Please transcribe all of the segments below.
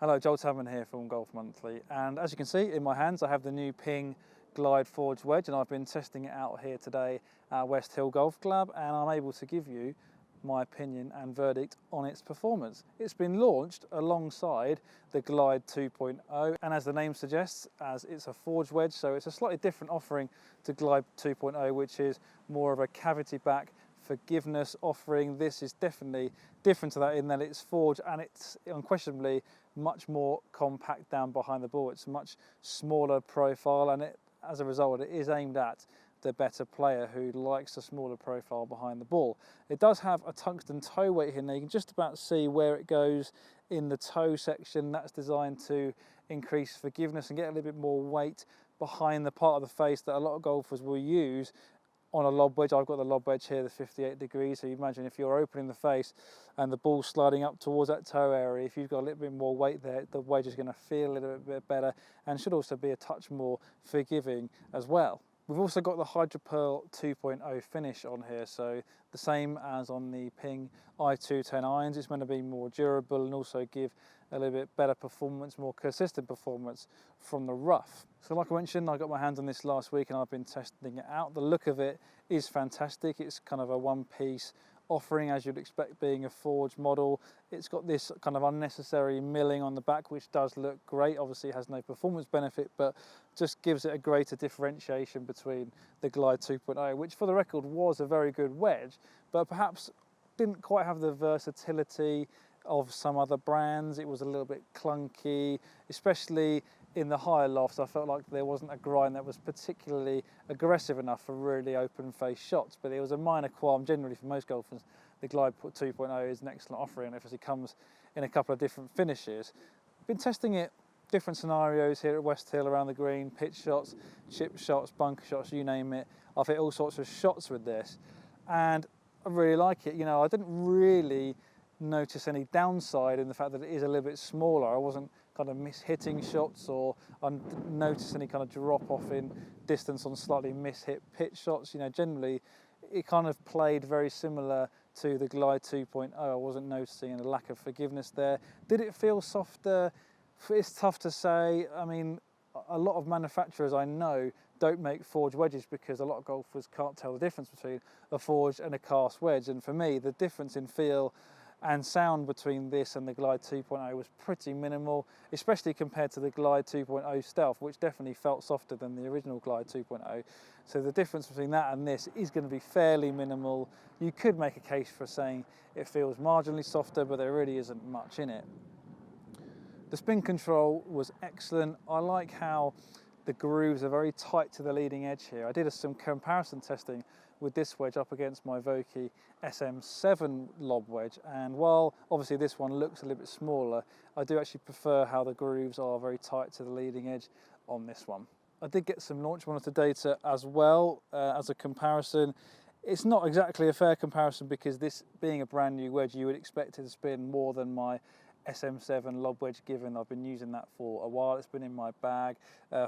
Hello, Joel Tadman here from Golf Monthly, and as you can see in my hands I have the new Ping Glide Forged Wedge, and I've been testing it out here today at West Hill Golf Club, and I'm able to give you my opinion and verdict on its performance. It's been launched alongside the Glide 2.0, and as the name suggests, as it's a forged wedge, so it's a slightly different offering to Glide 2.0, which is more of a cavity back forgiveness offering. This is definitely different to that in that it's forged and it's unquestionably much more compact down behind the ball. It's a much smaller profile, and as a result it is aimed at the better player who likes a smaller profile behind the ball. It does have a tungsten toe weight here. Now you can just about see where it goes in the toe section. That's designed to increase forgiveness and get a little bit more weight behind the part of the face that a lot of golfers will use on a lob wedge. I've got the lob wedge here, the 58 degrees, so you imagine if you're opening the face and the ball's sliding up towards that toe area, if you've got a little bit more weight there, the wedge is going to feel a little bit better and should also be a touch more forgiving as well. We've also got the HydroPearl 2.0 finish on here, so the same as on the Ping i210 irons. It's meant to be more durable and also give a little bit better performance, more consistent performance from the rough. So like I mentioned, I got my hands on this last week and I've been testing it out. The look of it is fantastic. It's kind of a one-piece offering, as you'd expect being a forged model. It's got this kind of unnecessary milling on the back, which does look great. Obviously it has no performance benefit, but just gives it a greater differentiation between the Glide 2.0, which for the record was a very good wedge, but perhaps didn't quite have the versatility of some other brands. It was a little bit clunky, especially in the higher lofts. I felt like there wasn't a grind that was particularly aggressive enough for really open face shots, but it was a minor qualm. Generally for most golfers, the Glide 2.0 is an excellent offering, and obviously comes in a couple of different finishes. Been testing it different scenarios here at West Hill around the green, pitch shots, chip shots, bunker shots, you name it. I've hit all sorts of shots with this and I really like it. You know, I didn't really notice any downside in the fact that it is a little bit smaller. I wasn't kind of miss-hitting shots, or I didn't notice any kind of drop-off in distance on slightly miss-hit pitch shots. You know, generally it kind of played very similar to the Glide 2.0. I wasn't noticing a lack of forgiveness there. Did it feel softer? It's tough to say. I mean, a lot of manufacturers I know don't make forged wedges because a lot of golfers can't tell the difference between a forged and a cast wedge, and for me the difference in feel and sound between this and the Glide 2.0 was pretty minimal, especially compared to the Glide 2.0 Stealth, which definitely felt softer than the original Glide 2.0. So the difference between that and this is going to be fairly minimal. You could make a case for saying it feels marginally softer, but there really isn't much in it. The spin control was excellent. I like how the grooves are very tight to the leading edge here. I did some comparison testing with this wedge up against my Vokey SM7 lob wedge, and while obviously this one looks a little bit smaller, I do actually prefer how the grooves are very tight to the leading edge on this one. I did get some launch monitor data as well as a comparison. It's not exactly a fair comparison because this being a brand new wedge, you would expect it to spin more than my SM7 lob wedge, given I've been using that for a while. It's been in my bag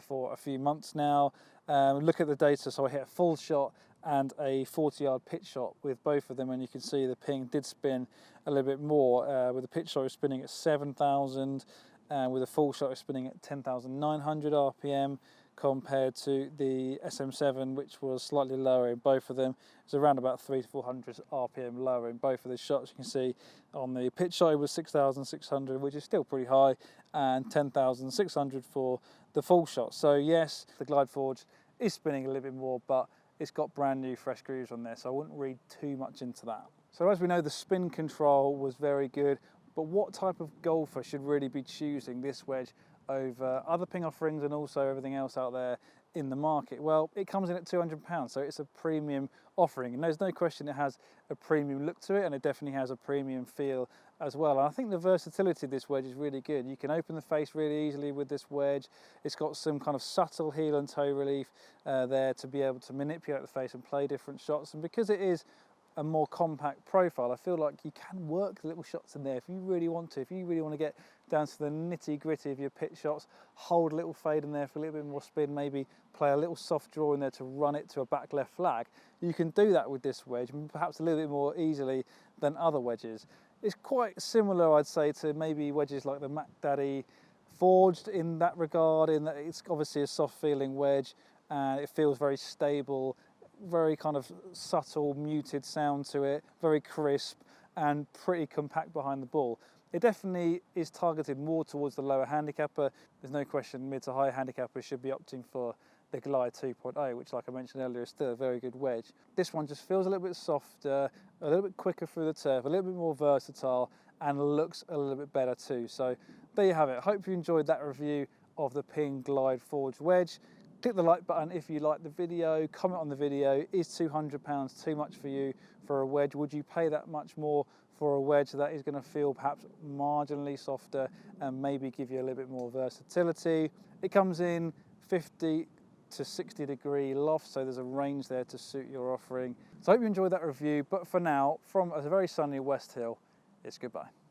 for a few months now. Look at the data. So I hit a full shot and a 40-yard pitch shot with both of them, and you can see the Ping did spin a little bit more. With the pitch shot it was spinning at 7,000, and with a full shot it was spinning at 10,900 RPM compared to the SM7, which was slightly lower in both of them. It's around about 300 to 400 RPM lower in both of the shots. You can see on the pitch shot it was 6,600, which is still pretty high, and 10,600 for the full shot. So yes, the Glide Forge is spinning a little bit more, but it's got brand new fresh grooves on there, so I wouldn't read too much into that. So as we know, the spin control was very good, but what type of golfer should really be choosing this wedge over other Ping offerings and also everything else out there in the market? Well, it comes in at £200, so it's a premium offering, and there's no question it has a premium look to it, and it definitely has a premium feel as well. And I think the versatility of this wedge is really good. You can open the face really easily with this wedge. It's got some kind of subtle heel and toe relief there to be able to manipulate the face and play different shots, and because it is a more compact profile, I feel like you can work the little shots in there if you really want to. If you really want to get down to the nitty gritty of your pitch shots, hold a little fade in there for a little bit more spin, maybe play a little soft draw in there to run it to a back left flag, you can do that with this wedge, perhaps a little bit more easily than other wedges. It's quite similar, I'd say, to maybe wedges like the Mac Daddy Forged in that regard, in that it's obviously a soft feeling wedge and it feels very stable, very kind of subtle muted sound to it, very crisp and pretty compact behind the ball. It definitely is targeted more towards the lower handicapper. There's no question mid to high handicappers should be opting for the Glide 2.0, which, like I mentioned earlier, is still a very good wedge. This one just feels a little bit softer, a little bit quicker through the turf, a little bit more versatile, and looks a little bit better too. So there you have it. Hope you enjoyed that review of the Ping Glide Forged wedge. Click the like button if you liked the video, comment on the video. Is £200 too much for you for a wedge? Would you pay that much more for a wedge that is going to feel perhaps marginally softer and maybe give you a little bit more versatility? It comes in 50 to 60 degree loft, so there's a range there to suit your offering. So I hope you enjoyed that review, but for now, from a very sunny West Hill, it's goodbye.